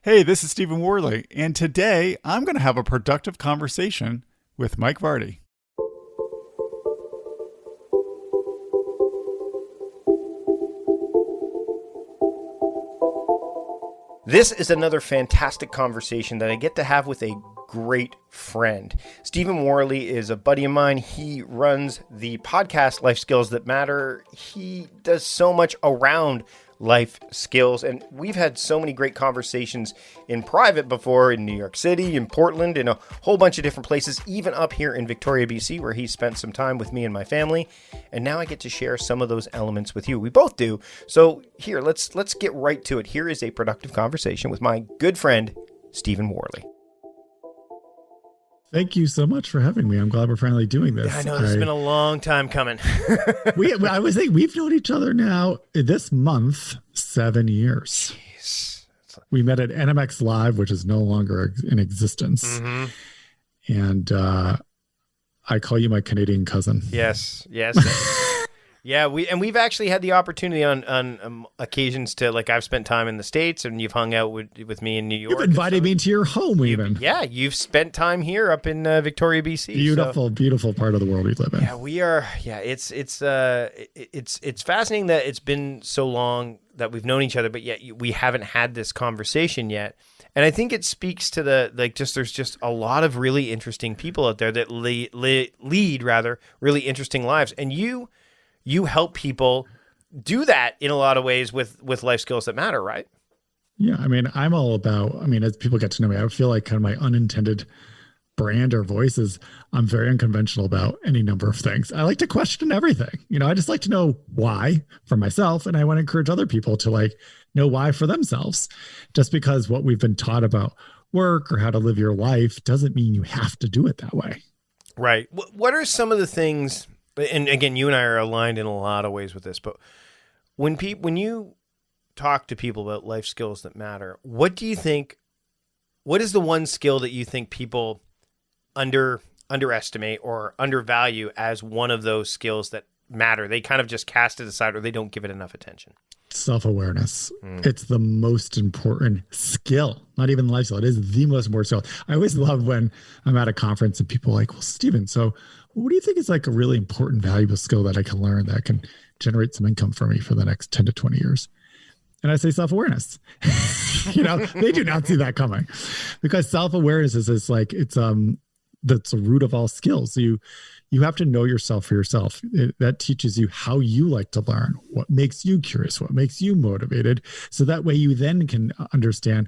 Hey, this is Stephen Warley, and today I'm going to have a productive conversation with Mike Vardy. This is another fantastic conversation that I get to have with a great friend. Stephen Warley is a buddy of mine. He runs the podcast Life Skills That Matter. He does so much around life skills, and we've had so many great conversations in private before in New York City, in Portland, in a whole bunch of different places, even up here in Victoria, BC, where he spent some time with me and my family. And now I get to share some of those elements with you. We both do. So here, let's get right to it. Here is a productive conversation with my good friend, Stephen Warley. Thank you so much for having me. I'm glad we're finally doing this. Yeah, I know this has been a long time coming. I was thinking we've known each other now this month 7 years. Jeez. We met at NMX Live, which is no longer in existence. Mm-hmm. And I call you my Canadian cousin. Yes. Yeah, we've actually had the opportunity on occasions to, like, I've spent time in the States and you've hung out with me in New York. You've invited me into your home even. Yeah, you've spent time here up in Victoria, BC. Beautiful part of the world we live in. Yeah, we are. Yeah, it's fascinating that it's been so long that we've known each other, but yet we haven't had this conversation yet. And I think it speaks to there's just a lot of really interesting people out there that lead really interesting lives. And you help people do that in a lot of ways with life skills that matter, right? Yeah. I mean, I'm all about, as people get to know me, I feel like kind of my unintended brand or voice is I'm very unconventional about any number of things. I like to question everything. I just like to know why for myself. And I want to encourage other people to know why for themselves. Just because what we've been taught about work or how to live your life doesn't mean you have to do it that way. Right. What are some of the things, and again, you and I are aligned in a lot of ways with this, but when you talk to people about life skills that matter, what is the one skill that you think people underestimate or undervalue as one of those skills that matter? They kind of just cast it aside or they don't give it enough attention. Self-awareness. It's the most important skill, not even life skill. It is the most important skill. I always love when I'm at a conference and people are like, well, Stephen, so what do you think is a really important, valuable skill that I can learn that can generate some income for me for the next 10 to 20 years? And I say self-awareness. They do not see that coming, because self-awareness is that's the root of all skills. You have to know yourself for yourself. That teaches you how you like to learn, what makes you curious, what makes you motivated. So that way you then can understand,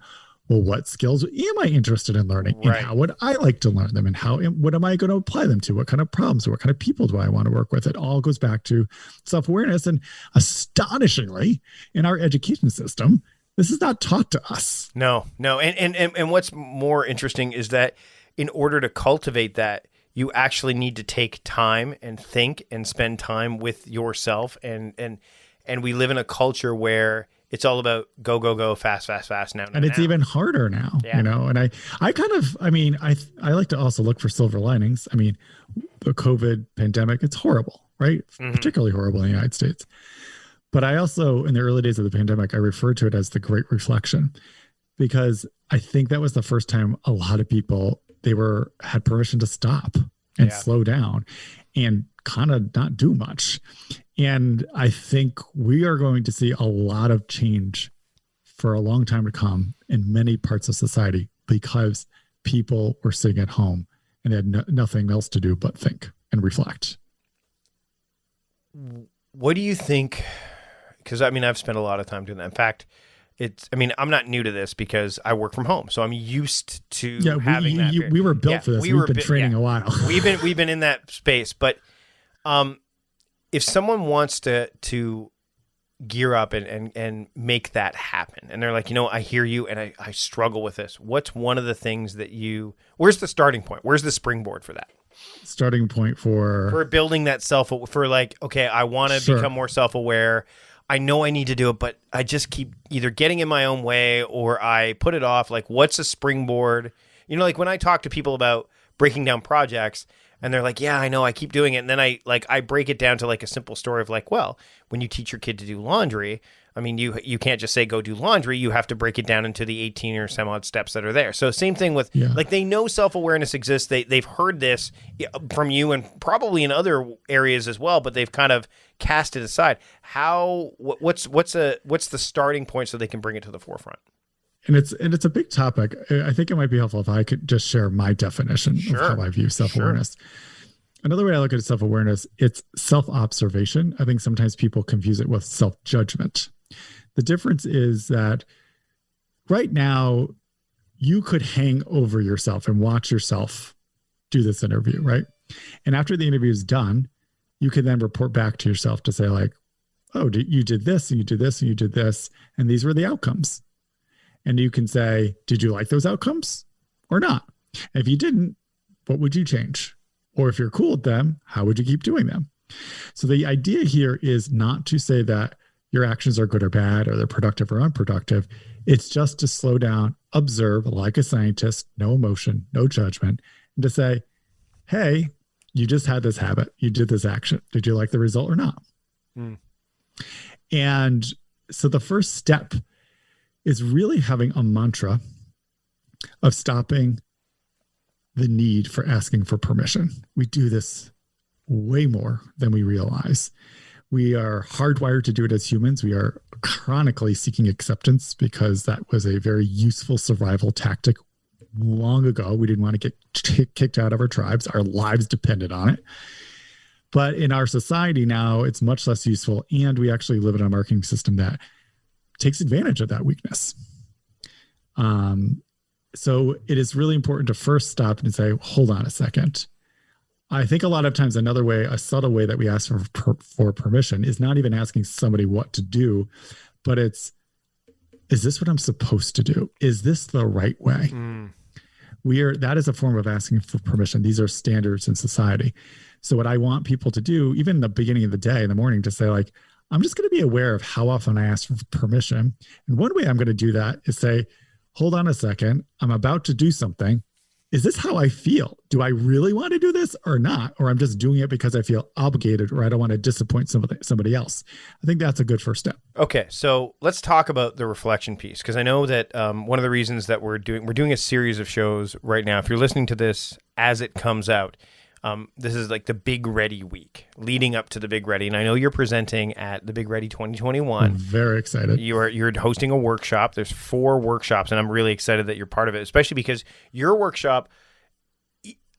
well, what skills am I interested in learning? Right. And how would I like to learn them? And what am I going to apply them to? What kind of problems, what kind of people do I want to work with? It all goes back to self-awareness. And astonishingly, in our education system, this is not taught to us. No. And what's more interesting is that in order to cultivate that, you actually need to take time and think and spend time with yourself. And we live in a culture where it's all about go, fast now. And it's even harder now, and I like to also look for silver linings. The COVID pandemic, it's horrible, right? Mm-hmm. Particularly horrible in the United States. But I also, in the early days of the pandemic, I referred to it as the Great Reflection, because I think that was the first time a lot of people, had permission to stop and slow down and kind of not do much. And I think we are going to see a lot of change for a long time to come in many parts of society, because people were sitting at home and they had nothing else to do but think and reflect. What do you think? Because I've spent a lot of time doing that. In fact, I'm not new to this because I work from home, so I'm used to having that. We were built for this. We've been training a while. We've been in that space. But if someone wants to gear up and make that happen, and they're like, I hear you, and I struggle with this. What's one of the things that where's the starting point? Where's the springboard for that? Starting point for building that okay, I want to become more self-aware. I know I need to do it, but I just keep either getting in my own way or I put it off. What's a springboard? When I talk to people about breaking down projects and they're like, yeah, I know, I keep doing it. And then I break it down to a simple story of when you teach your kid to do laundry, I mean, you can't just say go do laundry. You have to break it down into the 18 or some odd steps that are there. So same thing with like they know self-awareness exists. They've heard this from you and probably in other areas as well, but they've kind of cast it aside. What's the starting point so they can bring it to the forefront? And it's a big topic. I think it might be helpful if I could just share my definition of how I view self-awareness. Sure. Another way I look at self-awareness, it's self-observation. I think sometimes people confuse it with self-judgment. The difference is that right now you could hang over yourself and watch yourself do this interview, right? And after the interview is done, you can then report back to yourself to say like, oh, you did this and you did this and you did this, and these were the outcomes. And you can say, did you like those outcomes or not? And if you didn't, what would you change? Or if you're cool with them, how would you keep doing them? So the idea here is not to say that your actions are good or bad, or they're productive or unproductive. It's just to slow down, observe like a scientist, no emotion, no judgment, and to say, hey, you just had this habit. You did this action. Did you like the result or not? And so the first step is really having a mantra of stopping the need for asking for permission. We do this way more than we realize. We are hardwired to do it as humans. We are chronically seeking acceptance because that was a very useful survival tactic long ago. We didn't want to get kicked out of our tribes. Our lives depended on it. But in our society now, it's much less useful. And we actually live in a marketing system that takes advantage of that weakness. So it is really important to first stop and say, hold on a second. I think a lot of times another way, a subtle way that we ask for permission is not even asking somebody what to do, but is this what I'm supposed to do? Is this the right way? That is a form of asking for permission. These are standards in society. So what I want people to do, even in the beginning of the day, in the morning, to say like, I'm just going to be aware of how often I ask for permission. And one way I'm going to do that is say, hold on a second, I'm about to do something. Is this how I feel? Do I really want to do this or not? Or I'm just doing it because I feel obligated or I don't want to disappoint somebody else. I think that's a good first step. Okay, so let's talk about the reflection piece, because I know that one of the reasons that we're doing a series of shows right now. If you're listening to this as it comes out, this is like the Big Ready week leading up to the Big Ready. And I know you're presenting at the Big Ready 2021. I'm very excited. You're hosting a workshop. There's 4 workshops, and I'm really excited that you're part of it, especially because your workshop,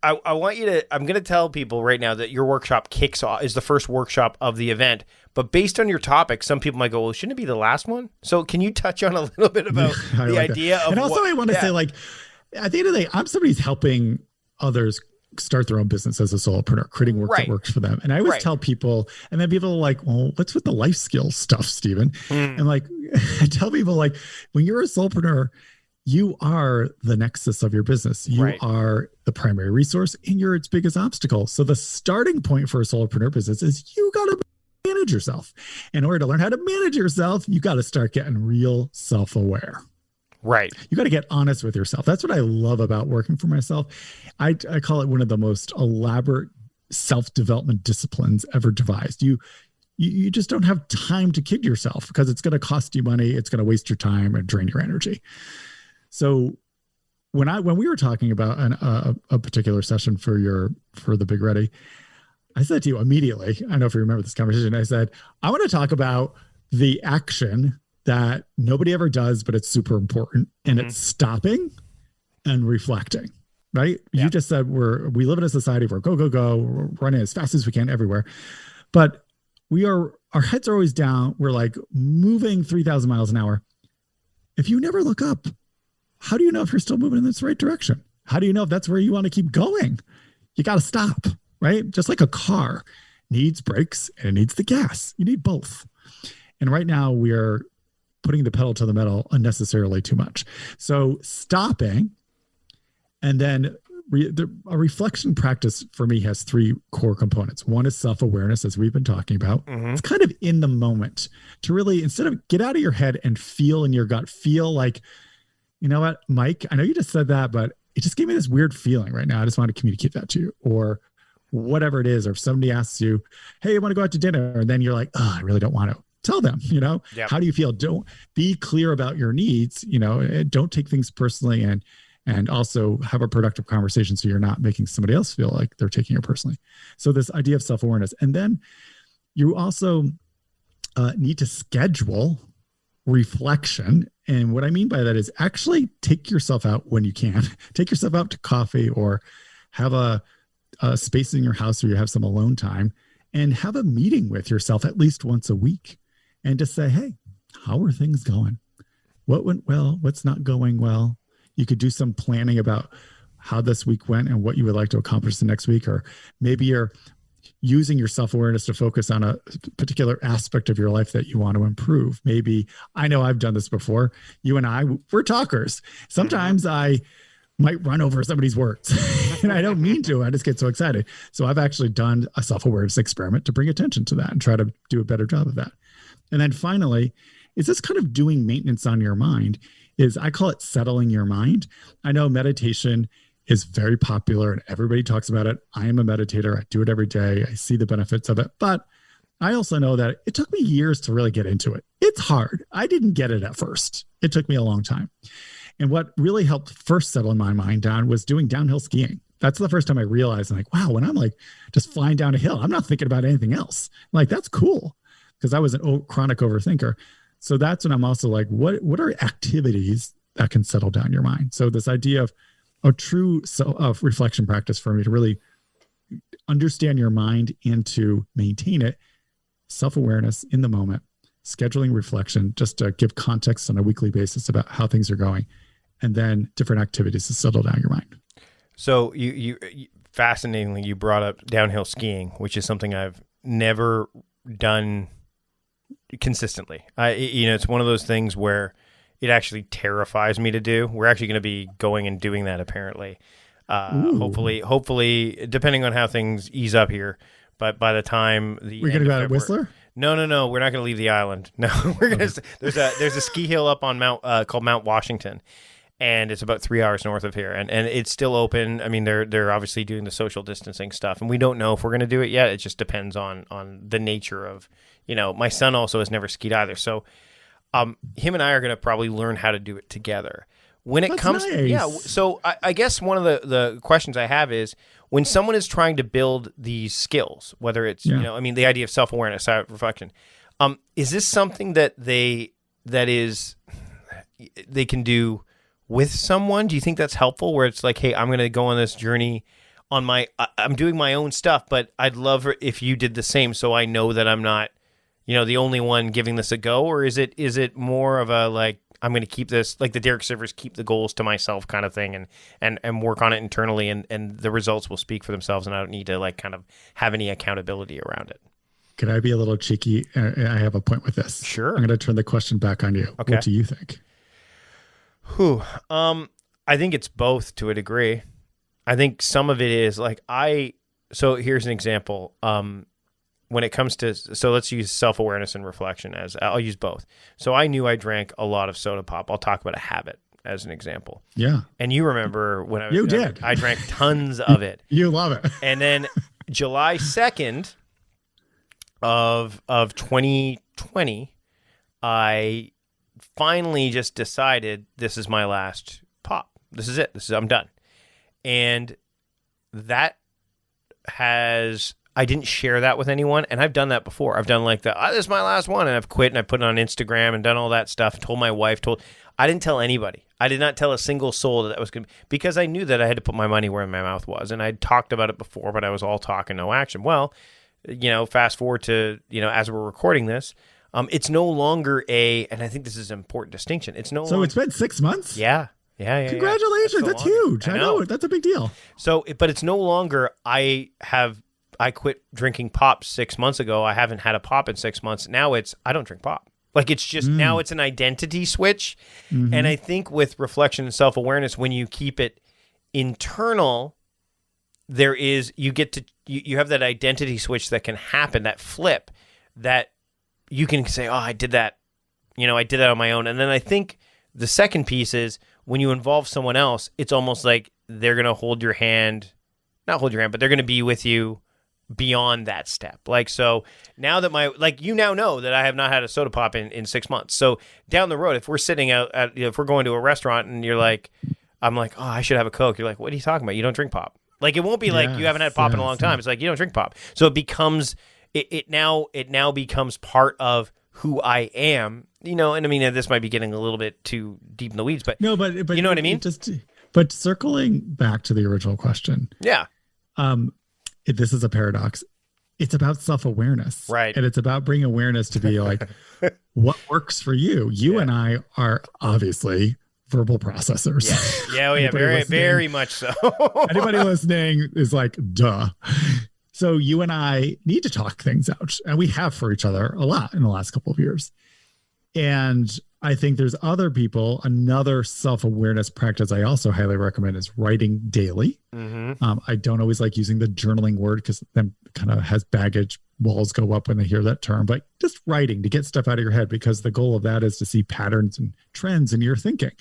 I want you to, I'm going to tell people right now that your workshop kicks off, is the first workshop of the event. But based on your topic, some people might go, well, shouldn't it be the last one? So can you touch on a little bit about the idea of and also I want to say, like, at the end of the day, I'm somebody who's helping others start their own business as a solopreneur, creating work that works for them. And I always tell people, and then people are like, well, what's with the life skills stuff, Stephen? And like, I tell people, like, when you're a solopreneur, you are the nexus of your business. You are the primary resource and you're its biggest obstacle. So the starting point for a solopreneur business is you got to manage yourself. In order to learn how to manage yourself, you got to start getting real self-aware. Right. You got to get honest with yourself. That's what I love about working for myself. I call it one of the most elaborate self-development disciplines ever devised. You just don't have time to kid yourself because it's going to cost you money. It's going to waste your time and drain your energy. So when we were talking about a particular session for the Big Ready, I said to you immediately, I don't know if you remember this conversation, I said, I want to talk about the action that nobody ever does, but it's super important. And it's stopping and reflecting, right? Yeah. You just said we live in a society where go, we're running as fast as we can everywhere. But our heads are always down. We're like moving 3,000 miles an hour. If you never look up, how do you know if you're still moving in this right direction? How do you know if that's where you want to keep going? You got to stop, right? Just like a car needs brakes and it needs the gas. You need both. And right now we are putting the pedal to the metal unnecessarily too much. So stopping, and then a reflection practice for me has 3 core components. One is self-awareness, as we've been talking about. It's kind of in the moment to really, instead of get out of your head and feel in your gut, feel like, you know what, Mike, I know you just said that, but it just gave me this weird feeling right now. I just want to communicate that to you, or whatever it is. Or if somebody asks you, hey, you want to go out to dinner? And then you're like, oh, I really don't want to. tell them, Yep. how do you feel? Don't be clear about your needs, don't take things personally, and also have a productive conversation so you're not making somebody else feel like they're taking it personally. So this idea of self-awareness. And then you also need to schedule reflection. And what I mean by that is actually take yourself out when you can. Take yourself out to coffee, or have a space in your house where you have some alone time, and have a meeting with yourself at least once a week, and just say, hey, how are things going? What went well? What's not going well? You could do some planning about how this week went and what you would like to accomplish the next week. Or maybe you're using your self-awareness to focus on a particular aspect of your life that you want to improve. Maybe, I know I've done this before. You and I, we're talkers. Sometimes I might run over somebody's words and I don't mean to, I just get so excited. So I've actually done a self-awareness experiment to bring attention to that and try to do a better job of that. And then finally, is this kind of doing maintenance on your mind, is I call it settling your mind. I know meditation is very popular and everybody talks about it. I am a meditator. I do it every day. I see the benefits of it. But I also know that it took me years to really get into it. It's hard. I didn't get it at first. It took me a long time. And what really helped first settle my mind down was doing downhill skiing. That's the first time I realized, I'm like, wow, when I'm like just flying down a hill, I'm not thinking about anything else. Like, that's cool, because I was a chronic overthinker. So that's when I'm also like, what are activities that can settle down your mind? So this idea of a true reflection practice for me to really understand your mind and to maintain it, self-awareness in the moment, scheduling reflection, just to give context on a weekly basis about how things are going, and then different activities to settle down your mind. So you fascinatingly, you brought up downhill skiing, which is something I've never done consistently. It's one of those things where it actually terrifies me to do. We're actually going to be going and doing that apparently. Hopefully, depending on how things ease up here. But by the time we're going to go to Whistler. No, we're not going to leave the island. No, we're going to. There's a ski hill up on called Mount Washington, and it's about 3 hours north of here, and it's still open. I mean, they're obviously doing the social distancing stuff, and we don't know if we're going to do it yet. It just depends on the nature of, my son also has never skied either, so him and I are going to probably learn how to do it together. When it comes, nice. So I guess one of the questions I have is, when someone is trying to build these skills, whether it's the idea of self-awareness, reflection, is this something that they can do with someone? Do you think that's helpful, where it's like, hey, I'm going to go on this journey I'm doing my own stuff, but I'd love if you did the same, so I know that I'm not, the only one giving this a go? Or is it more of a, like, I'm going to keep this, like the Derek Sivers, keep the goals to myself kind of thing, and work on it internally, and the results will speak for themselves, and I don't need to like kind of have any accountability around it? Can I be a little cheeky? I have a point with this. Sure. I'm going to turn the question back on you. Okay. What do you think? I think it's both to a degree. I think some of it is like so here's an example. When it comes to, so let's use self-awareness and reflection I'll use both. So I knew I drank a lot of soda pop. I'll talk about a habit as an example. Yeah. And you remember when you did. I drank tons of it. You love it. And then July 2nd of 2020, I finally just decided, this is my last pop. This is it. I'm done. And that I didn't share that with anyone, and I've done that before. I've done like this is my last one, and I've quit, and I put it on Instagram and done all that stuff, told my wife, I didn't tell anybody. I did not tell a single soul that was going to, because I knew that I had to put my money where my mouth was, and I'd talked about it before, but I was all talk and no action. Well, fast forward to, as we're recording this, it's no longer and I think this is an important distinction. It's been 6 months? Yeah. Congratulations. That's huge. I know. That's a big deal. So, but it's no longer, I quit drinking pop 6 months ago. I haven't had a pop in 6 months. Now I don't drink pop. Like, it's just, now it's an identity switch. Mm-hmm. And I think with reflection and self-awareness, when you keep it internal, you have that identity switch that can happen, that flip, that you can say, oh, I did that. I did that on my own. And then I think the second piece is, when you involve someone else, it's almost like they're going to hold your hand, not hold your hand, but they're going to be with you beyond that step. Like, so now that you now know that I have not had a soda pop in 6 months. So down the road, if we're sitting out if we're going to a restaurant and you're like, I'm like, oh, I should have a Coke. You're like, what are you talking about? You don't drink pop. Like, it won't be like you haven't had pop in a long time. It's like, you don't drink pop. So it becomes, it now becomes part of who I am, and I mean, this might be getting a little bit too deep in the weeds, but no, but you know what I mean? But circling back to the original question. Yeah. This is a paradox. It's about self-awareness. Right. And it's about bringing awareness to be like, what works for you? You and I are obviously verbal processors. Yeah. Yeah. Very, very much so. Anybody listening is like, duh. So you and I need to talk things out, and we have for each other a lot in the last couple of years. And I think there's other people. Another self-awareness practice I also highly recommend is writing daily. Mm-hmm. I don't always like using the journaling word because then kind of has baggage. Walls go up when they hear that term, but just writing to get stuff out of your head, because the goal of that is to see patterns and trends in your thinking.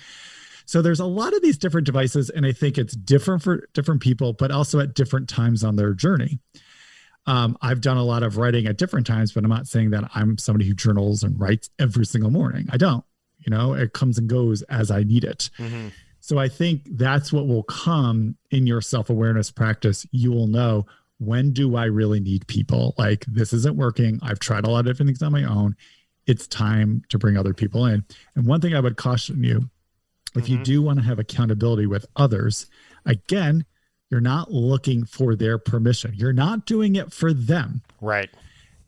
So there's a lot of these different devices, and I think it's different for different people, but also at different times on their journey. I've done a lot of writing at different times, but I'm not saying that I'm somebody who journals and writes every single morning. I don't, it comes and goes as I need it. Mm-hmm. So I think that's what will come in your self-awareness practice. You will know, when do I really need people? Like, this isn't working. I've tried a lot of different things on my own. It's time to bring other people in. And one thing I would caution you, if you do want to have accountability with others, again, you're not looking for their permission. You're not doing it for them. Right.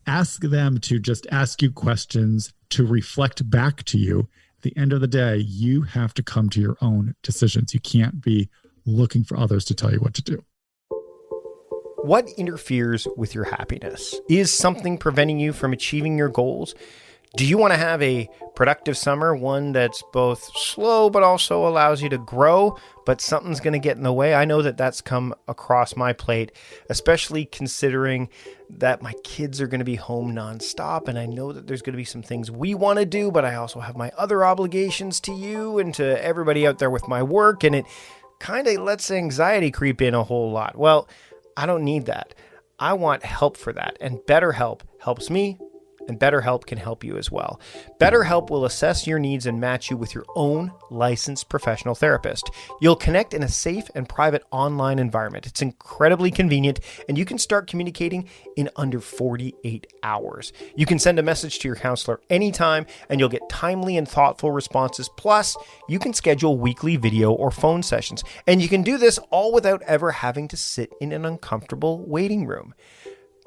Ask them to just ask you questions, to reflect back to you. At the end of the day, you have to come to your own decisions. You can't be looking for others to tell you what to do. What interferes with your happiness? Is something preventing you from achieving your goals? Do you want to have a productive summer, one that's both slow but also allows you to grow, but something's going to get in the way? I know that that's come across my plate, especially considering that my kids are going to be home nonstop, and I know that there's going to be some things we want to do, but I also have my other obligations to you and to everybody out there with my work, and it kind of lets anxiety creep in a whole lot. Well, I don't need that. I want help for that, and BetterHelp helps me. And BetterHelp can help you as well. BetterHelp will assess your needs and match you with your own licensed professional therapist. You'll connect in a safe and private online environment. It's incredibly convenient, and you can start communicating in under 48 hours. You can send a message to your counselor anytime, and you'll get timely and thoughtful responses. Plus, you can schedule weekly video or phone sessions, and you can do this all without ever having to sit in an uncomfortable waiting room.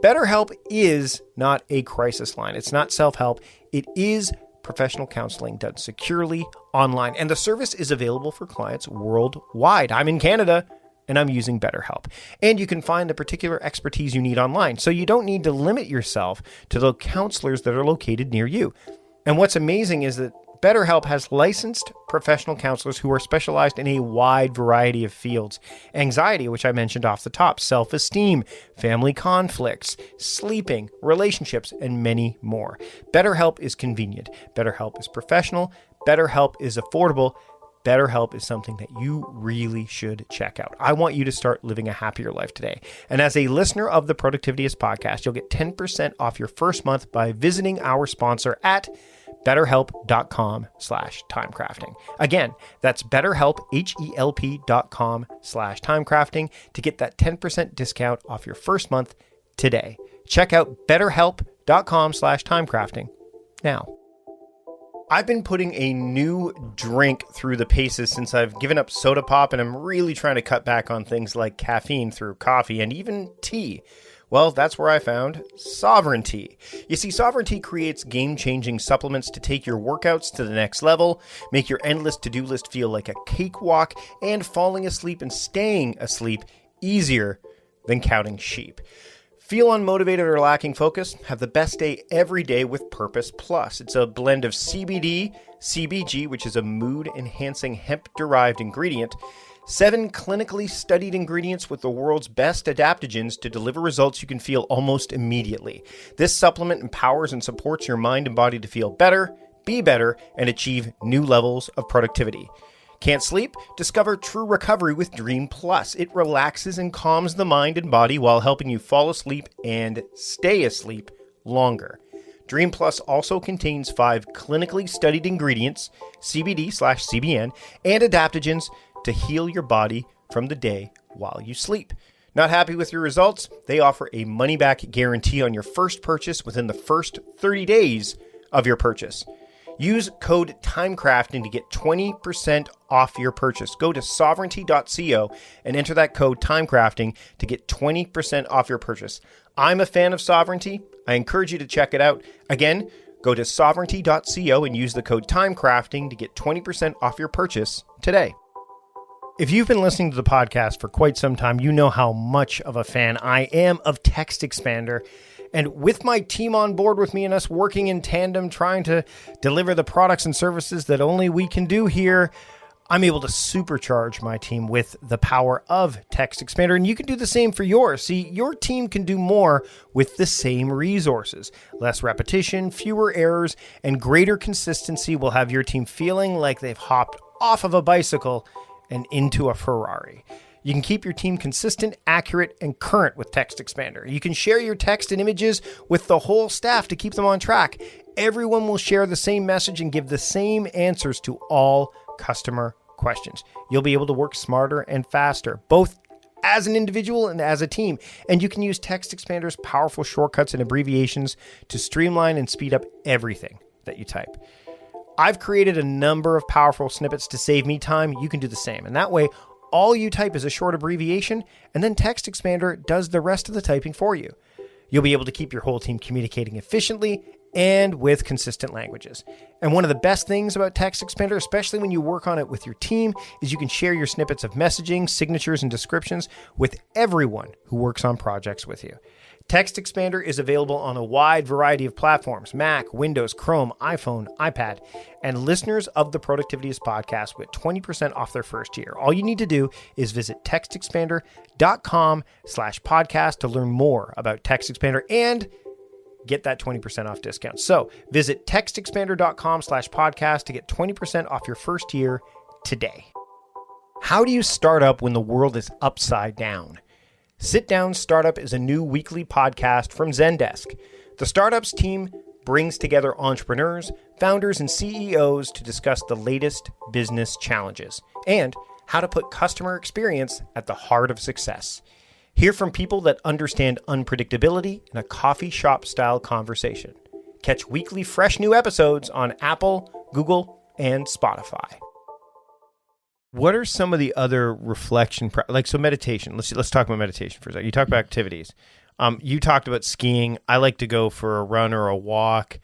BetterHelp is not a crisis line. It's not self-help. It is professional counseling done securely online, and the service is available for clients worldwide. I'm in Canada, and I'm using BetterHelp. And you can find the particular expertise you need online, so you don't need to limit yourself to the counselors that are located near you. And what's amazing is that BetterHelp has licensed professional counselors who are specialized in a wide variety of fields. Anxiety, which I mentioned off the top, self-esteem, family conflicts, sleeping, relationships, and many more. BetterHelp is convenient. BetterHelp is professional. BetterHelp is affordable. BetterHelp is something that you really should check out. I want you to start living a happier life today. And as a listener of the Productivityist podcast, you'll get 10% off your first month by visiting our sponsor at BetterHelp.com/timecrafting. Again, that's BetterHelp, HELP.com/timecrafting to get that 10% discount off your first month today. Check out BetterHelp.com/timecrafting now. I've been putting a new drink through the paces since I've given up soda pop, and I'm really trying to cut back on things like caffeine through coffee and even tea. Well, that's where I found Sovereignty. You see, Sovereignty creates game-changing supplements to take your workouts to the next level, make your endless to-do list feel like a cakewalk, and falling asleep and staying asleep easier than counting sheep. Feel unmotivated or lacking focus? Have the best day every day with Purpose Plus. It's a blend of CBD, CBG, which is a mood-enhancing hemp-derived ingredient, 7 clinically studied ingredients with the world's best adaptogens to deliver results you can feel almost immediately. This supplement empowers and supports your mind and body to feel better, be better, and achieve new levels of productivity. Can't sleep? Discover true recovery with Dream Plus. It relaxes and calms the mind and body while helping you fall asleep and stay asleep longer. Dream Plus also contains 5 clinically studied ingredients, CBD/CBN, and adaptogens to heal your body from the day while you sleep. Not happy with your results? They offer a money-back guarantee on your first purchase within the first 30 days of your purchase. Use code TIMECRAFTING to get 20% off your purchase. Go to sovereignty.co and enter that code TIMECRAFTING to get 20% off your purchase. I'm a fan of Sovereignty. I encourage you to check it out. Again, go to sovereignty.co and use the code TIMECRAFTING to get 20% off your purchase today. If you've been listening to the podcast for quite some time, you know how much of a fan I am of Text Expander. And with my team on board with me and us working in tandem, trying to deliver the products and services that only we can do here, I'm able to supercharge my team with the power of Text Expander. And you can do the same for yours. See, your team can do more with the same resources. Less repetition, fewer errors, and greater consistency will have your team feeling like they've hopped off of a bicycle and into a Ferrari. You can keep your team consistent, accurate, and current with Text Expander. You can share your text and images with the whole staff to keep them on track. Everyone will share the same message and give the same answers to all customer questions. You'll be able to work smarter and faster, both as an individual and as a team. And you can use Text Expander's powerful shortcuts and abbreviations to streamline and speed up everything that you type. I've created a number of powerful snippets to save me time. You can do the same. And that way, all you type is a short abbreviation, and then Text Expander does the rest of the typing for you. You'll be able to keep your whole team communicating efficiently and with consistent languages. And one of the best things about Text Expander, especially when you work on it with your team, is you can share your snippets of messaging, signatures, and descriptions with everyone who works on projects with you. Text Expander is available on a wide variety of platforms: Mac, Windows, Chrome, iPhone, iPad, and listeners of the Productivityist podcast get 20% off their first year. All you need to do is visit textexpander.com/podcast to learn more about Text Expander and get that 20% off discount. So visit textexpander.com/podcast to get 20% off your first year today. How do you start up when the world is upside down? Sit Down Startup is a new weekly podcast from Zendesk. The Startups team brings together entrepreneurs, founders, and CEOs to discuss the latest business challenges and how to put customer experience at the heart of success. Hear from people that understand unpredictability in a coffee shop style conversation. Catch weekly fresh new episodes on Apple, Google, and Spotify. What are some of the other reflection, so meditation? Let's talk about meditation for a second. You talk about activities. You talked about skiing. I like to go for a run or a walk.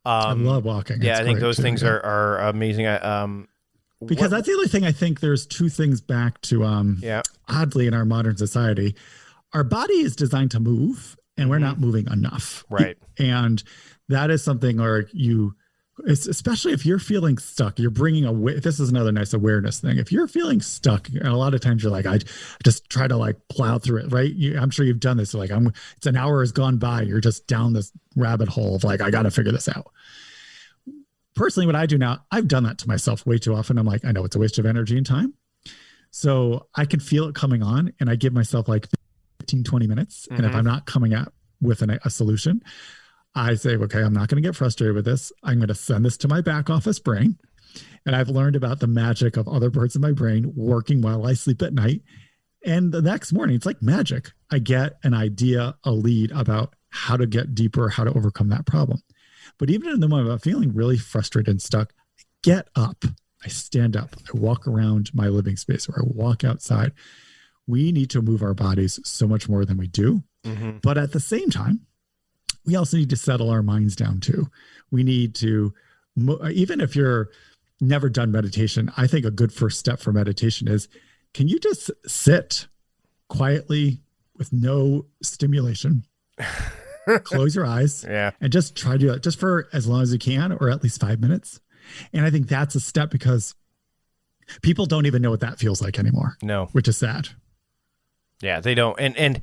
I love walking. Yeah, I think those things are amazing. Because that's the other thing. I think there's two things back to, oddly, in our modern society, our body is designed to move and we're not moving enough. Right. And that is something where especially if you're feeling stuck, you're bringing this is another nice awareness thing. If you're feeling stuck, and a lot of times you're like, I just try to plow through it, right? I'm sure you've done this. It's an hour has gone by. You're just down this rabbit hole of I got to figure this out. Personally, what I do now, I've done that to myself way too often. I'm like, I know it's a waste of energy and time. So I can feel it coming on and I give myself 15, 20 minutes. And if I'm not coming out with a solution, I say, okay, I'm not going to get frustrated with this. I'm going to send this to my back office brain. And I've learned about the magic of other parts of my brain working while I sleep at night. And the next morning, it's like magic. I get an idea, a lead about how to get deeper, how to overcome that problem. But even in the moment I'm feeling really frustrated and stuck, I get up, I stand up, I walk around my living space or I walk outside. We need to move our bodies so much more than we do. But at the same time, we also need to settle our minds down too. We need to, even if you're never done meditation, I think a good first step for meditation is, can you just sit quietly with no stimulation, close your eyes and just try to do that just for as long as you can, or at least 5 minutes. And I think that's a step because people don't even know what that feels like anymore. No. Which is sad. Yeah, they don't. And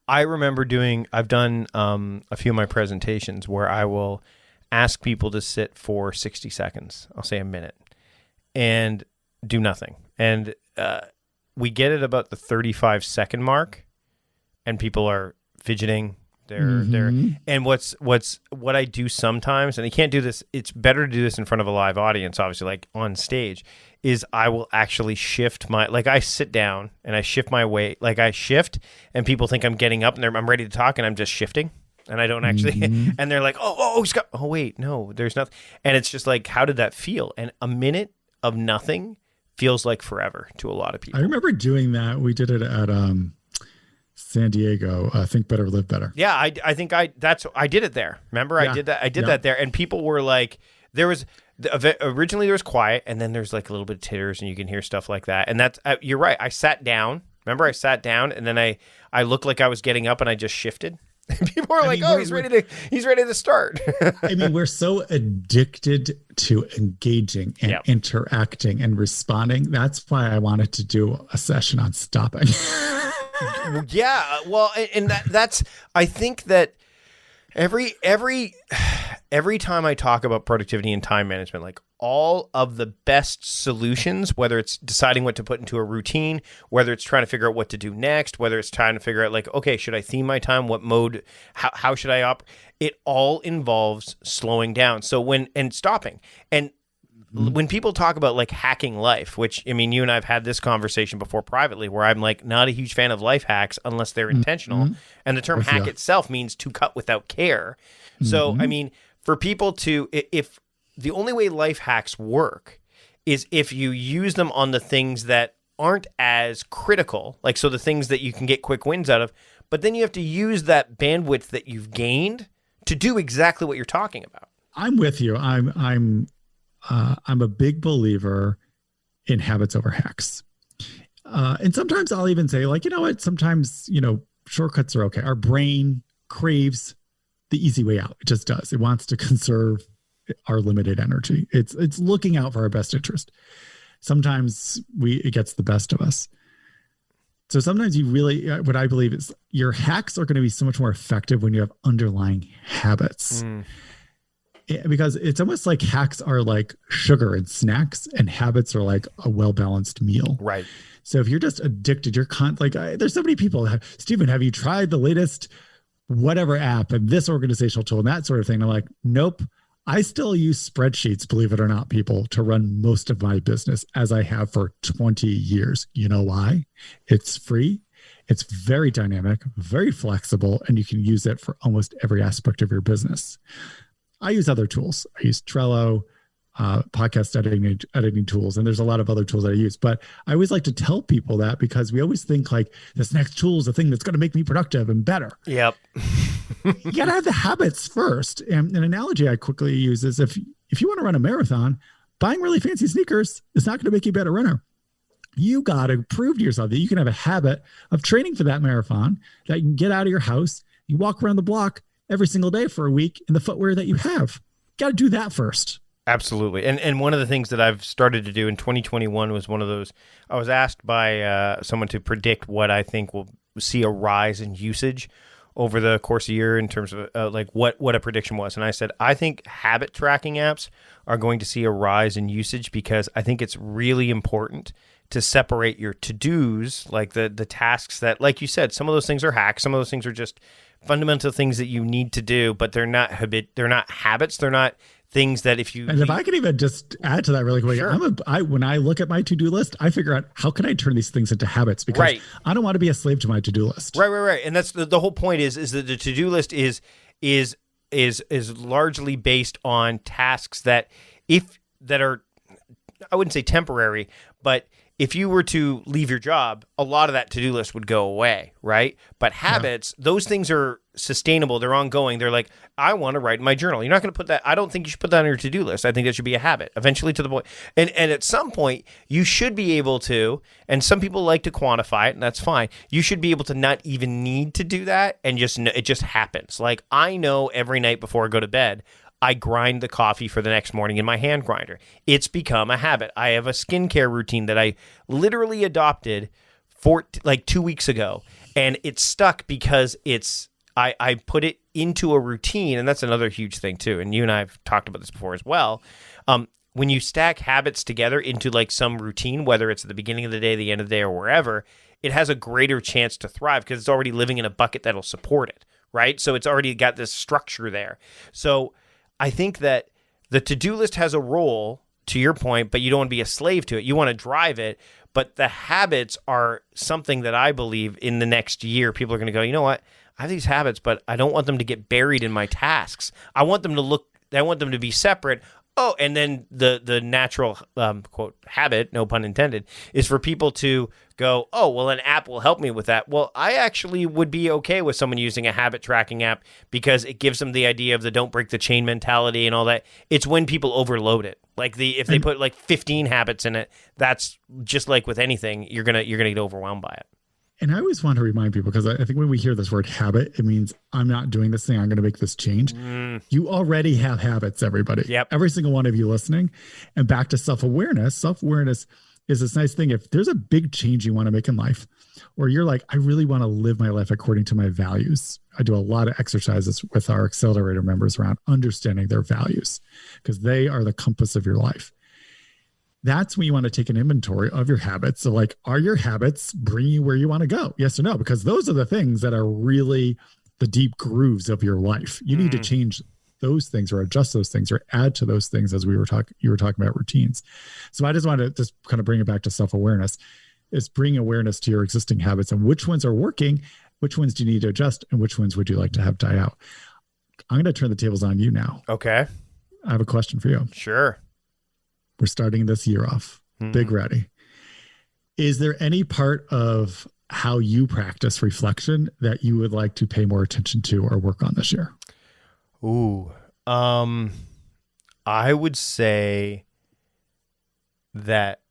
I remember I've done a few of my presentations where I will ask people to sit for 60 seconds. I'll say a minute. And do nothing. And we get at about the 35-second mark, and people are fidgeting. They're and what I do sometimes, and I can't do this, it's better to do this in front of a live audience, obviously, like on stage, is I will actually shift I sit down and I shift my weight, I shift, and people think I'm getting up and I'm ready to talk, and I'm just shifting. And I don't actually, and they're like, oh, wait, no, there's nothing. And it's just like, how did that feel? And a minute of nothing feels like forever to a lot of people. I remember doing that. We did it at San Diego, Think Better, Live Better. Yeah, I think I did it there. Remember, I did that there, and people were like, originally there was quiet, and then there's like a little bit of titters, and you can hear stuff like that. And that's you're right. I sat down. Remember, I sat down, and then I looked like I was getting up, and I just shifted. People are like, "Oh, he's ready to start." I mean, we're so addicted to engaging and interacting and responding. That's why I wanted to do a session on stopping. Yeah, well, and that's I think that every time I talk about productivity and time management, like all of the best solutions, whether it's deciding what to put into a routine, whether it's trying to figure out what to do next, whether it's trying to figure out like, okay, should I theme my time? What mode? How should I operate? It all involves slowing down. So and stopping. And when people talk about like hacking life, which, I mean, you and I have had this conversation before privately, where I'm like not a huge fan of life hacks unless they're intentional. And the term hack itself means to cut without care. So, I mean, for people if the only way life hacks work is if you use them on the things that aren't as critical, like, so the things that you can get quick wins out of, but then you have to use that bandwidth that you've gained to do exactly what you're talking about. I'm with you. I'm a big believer in habits over hacks. And sometimes I'll even say, like, you know what, sometimes, shortcuts are okay. Our brain craves the easy way out. It just does. It wants to conserve our limited energy. It's looking out for our best interest. Sometimes it gets the best of us. So sometimes what I believe is your hacks are going to be so much more effective when you have underlying habits. Because it's almost like hacks are like sugar and snacks, and habits are like a well-balanced meal. Right. So if you're just addicted, there's so many people. Stephen, have you tried the latest whatever app and this organizational tool and that sort of thing? I'm like, nope. I still use spreadsheets, believe it or not, people, to run most of my business, as I have for 20 years. You know why? It's free. It's very dynamic, very flexible, and you can use it for almost every aspect of your business. I use other tools. I use Trello, podcast editing tools, and there's a lot of other tools that I use. But I always like to tell people that, because we always think like this next tool is the thing that's going to make me productive and better. Yep. You got to have the habits first. And an analogy I quickly use is if you want to run a marathon, buying really fancy sneakers is not going to make you a better runner. You got to prove to yourself that you can have a habit of training for that marathon, that you can get out of your house, you walk around the block every single day for a week in the footwear that you have. Got to do that first. Absolutely. And one of the things that I've started to do in 2021 was one of those, I was asked by someone to predict what I think will see a rise in usage over the course of a year in terms of like what a prediction was. And I said, I think habit tracking apps are going to see a rise in usage, because I think it's really important to separate your to-dos, like the tasks that, like you said, some of those things are hacks. Some of those things are just fundamental things that you need to do, but they're not habits. They're not things that if I can even just add to that really quick, sure. When I look at my to-do list, I figure out how can I turn these things into habits, because I don't want to be a slave to my to-do list. Right. And that's the whole point is that the to-do list is largely based on tasks that are, I wouldn't say temporary, but if you were to leave your job, a lot of that to-do list would go away, right? But habits, those things are sustainable. They're ongoing. They're like, I want to write in my journal. You're not going to put that. I don't think you should put that on your to-do list. I think that should be a habit eventually, to the point. And at some point, you should be able to, and some people like to quantify it, and that's fine. You should be able to not even need to do that, and it just happens. Like, I know every night before I go to bed, I grind the coffee for the next morning in my hand grinder. It's become a habit. I have a skincare routine that I literally adopted 2 weeks ago, and it's stuck because I put it into a routine, and that's another huge thing too. And you and I have talked about this before as well. when you stack habits together into like some routine, whether it's at the beginning of the day, the end of the day, or wherever, it has a greater chance to thrive because it's already living in a bucket that'll support it, right? So it's already got this structure there. So I think that the to-do list has a role, to your point, but you don't want to be a slave to it. You want to drive it, but the habits are something that I believe in the next year, people are going to go, you know what? I have these habits, but I don't want them to get buried in my tasks. I want them to be separate. Oh, and then the natural, quote, habit, no pun intended, is for people to go, oh, well, an app will help me with that. Well, I actually would be okay with someone using a habit tracking app because it gives them the idea of the don't break the chain mentality and all that. It's when people overload it. Like if they put like 15 habits in it, that's just like with anything, you're gonna get overwhelmed by it. And I always want to remind people, because I think when we hear this word habit, it means I'm not doing this thing. I'm going to make this change. You already have habits, everybody. Yep. Every single one of you listening. And back to self-awareness. Self-awareness is this nice thing. If there's a big change you want to make in life, or you're like, I really want to live my life according to my values. I do a lot of exercises with our accelerator members around understanding their values because they are the compass of your life. That's when you want to take an inventory of your habits. So like, are your habits bringing you where you want to go? Yes or no? Because those are the things that are really the deep grooves of your life. You need to change those things or adjust those things or add to those things as you were talking about routines. So I just want to just kind of bring it back to self-awareness. Is bring awareness to your existing habits and which ones are working, which ones do you need to adjust, and which ones would you like to have die out? I'm going to turn the tables on you now. Okay. I have a question for you. Sure. We're starting this year off. Big ready. Is there any part of how you practice reflection that you would like to pay more attention to or work on this year? Ooh. I would say that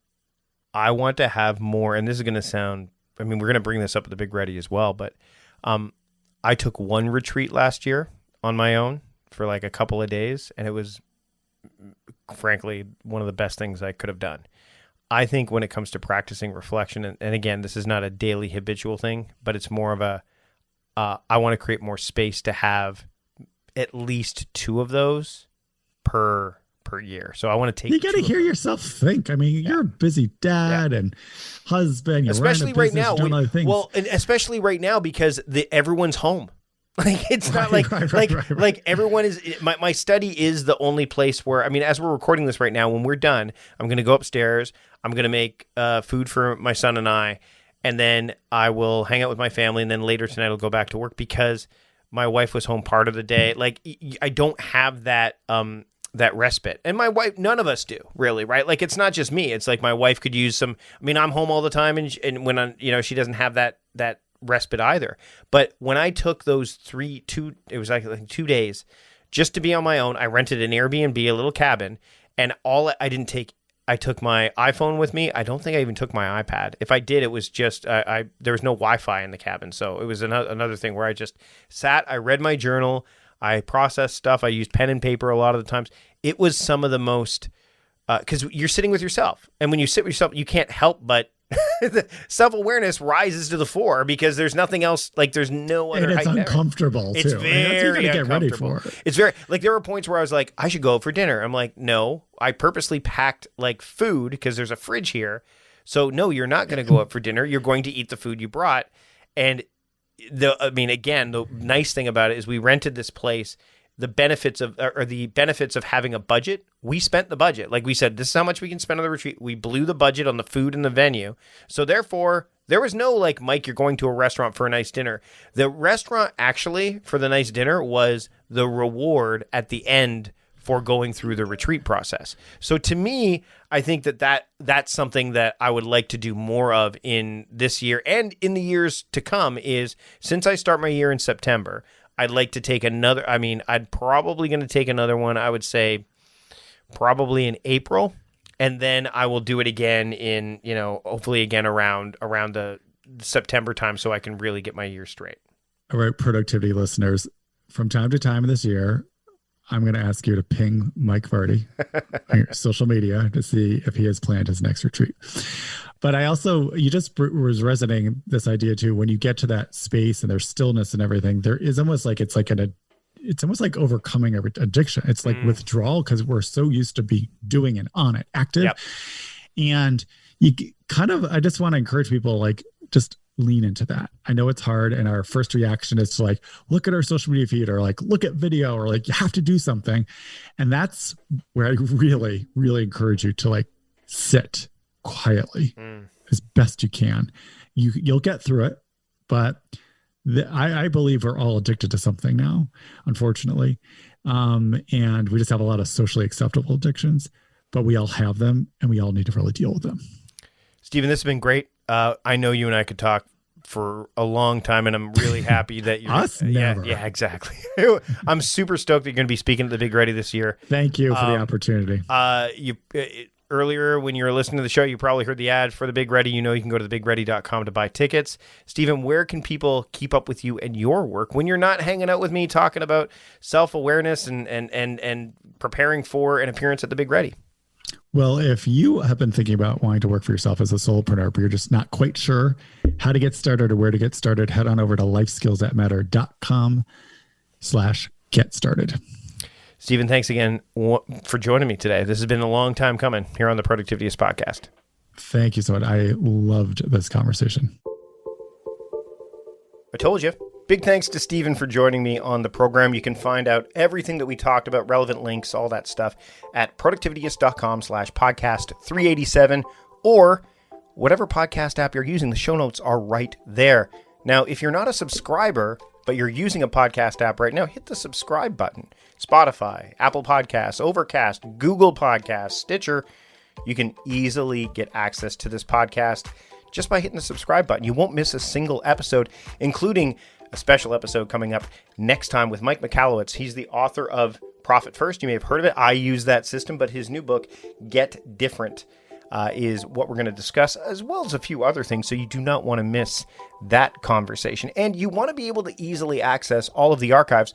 I want to have more, and this is going to sound, I mean, we're going to bring this up at the Big Ready as well, but I took one retreat last year on my own for like a couple of days, and it was frankly one of the best things I could have done. I think when it comes to practicing reflection, and again, this is not a daily habitual thing, but it's more of a, I want to create more space to have at least 2 of those per year. So I want to take. You got to hear yourself think. I mean, you're a busy dad and husband. You're especially right now. Well, and especially right now because everyone's home. Like it's not like everyone is. My study is the only place where, I mean, as we're recording this right now, when we're done, I'm going to go upstairs. I'm going to make food for my son and I, and then I will hang out with my family. And then later tonight, I'll go back to work because my wife was home part of the day. Like I don't have that that respite, and my wife, none of us do really, right? Like it's not just me. It's like my wife could use some. I mean, I'm home all the time, and when she doesn't have that respite either. But when I took those it was like 2 days just to be on my own. I rented an Airbnb, a little cabin, and I took my iPhone with me. I don't think I even took my iPad. If I did, it was just, there was no Wi-Fi in the cabin. So it was another thing where I just sat, I read my journal, I processed stuff. I used pen and paper a lot of the times. It was some of the most, because you're sitting with yourself. And when you sit with yourself, you can't help but the self-awareness rises to the fore because there's nothing else, like there's no other. And it's uncomfortable too. It's very get ready uncomfortable. for it. It's very, like there were points where I was like, I should go out for dinner. I'm like, no, I purposely packed like food because there's a fridge here. So no, you're not going to go out for dinner. You're going to eat the food you brought. And again, the nice thing about it is we rented this place. The benefits of having a budget, we spent the budget. Like we said, this is how much we can spend on the retreat. We blew the budget on the food and the venue. So therefore, there was no like, Mike, you're going to a restaurant for a nice dinner. The restaurant actually for the nice dinner was the reward at the end for going through the retreat process. So to me, I think that's something that I would like to do more of in this year and in the years to come is since I start my year in September, I'd like to take another, I'd probably going to take another one, I would say probably in April. And then I will do it again in, hopefully again around the September time so I can really get my year straight. All right, productivity listeners, from time to time in this year, I'm going to ask you to ping Mike Vardy on your social media to see if he has planned his next retreat. But you just was resonating this idea too, when you get to that space and there's stillness and everything, there is almost like it's like it's almost like overcoming addiction. It's like withdrawal because we're so used to be doing and on it, active. Yep. And I just want to encourage people, like, just lean into that. I know it's hard. And our first reaction is to like, look at our social media feed, or like, look at video, or like, you have to do something. And that's where I really, really encourage you to like sit quietly as best you can. You'll get through it, but I believe we're all addicted to something now, unfortunately. And we just have a lot of socially acceptable addictions, but we all have them and we all need to really deal with them. Stephen, this has been great. I know you and I could talk for a long time, and I'm really happy that you're Us never. Yeah, exactly. I'm super stoked that you're going to be speaking at the Big Ready this year. Thank you for the opportunity. Earlier when you were listening to the show, you probably heard the ad for the Big Ready. You know, you can go to thebigready.com to buy tickets. Stephen, where can people keep up with you and your work when you're not hanging out with me talking about self-awareness and preparing for an appearance at the Big Ready? Well, if you have been thinking about wanting to work for yourself as a solopreneur, but you're just not quite sure how to get started or where to get started, head on over to lifeskillsthatmatter.com/get started. Stephen, thanks again for joining me today. This has been a long time coming here on the Productivityist podcast. Thank you so much. I loved this conversation. I told you. Big thanks to Stephen for joining me on the program. You can find out everything that we talked about, relevant links, all that stuff at productivityist.com/podcast 387, or whatever podcast app you're using. The show notes are right there. Now, if you're not a subscriber, but you're using a podcast app right now, hit the subscribe button. Spotify, Apple Podcasts, Overcast, Google Podcasts, Stitcher. You can easily get access to this podcast just by hitting the subscribe button. You won't miss a single episode, including a special episode coming up next time with Mike Michalowicz. He's the author of Profit First. You may have heard of it. I use that system, but his new book, Get Different, is what we're going to discuss, as well as a few other things. So you do not want to miss that conversation. And you want to be able to easily access all of the archives.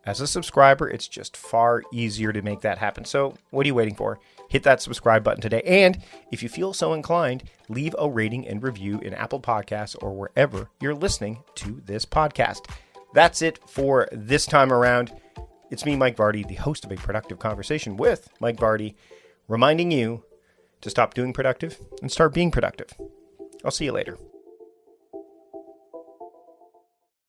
As a subscriber, it's just far easier to make that happen. So what are you waiting for? Hit that subscribe button today. And if you feel so inclined, leave a rating and review in Apple Podcasts or wherever you're listening to this podcast. That's it for this time around. It's me, Mike Vardy, the host of A Productive Conversation with Mike Vardy, reminding you to stop doing productive and start being productive. I'll see you later.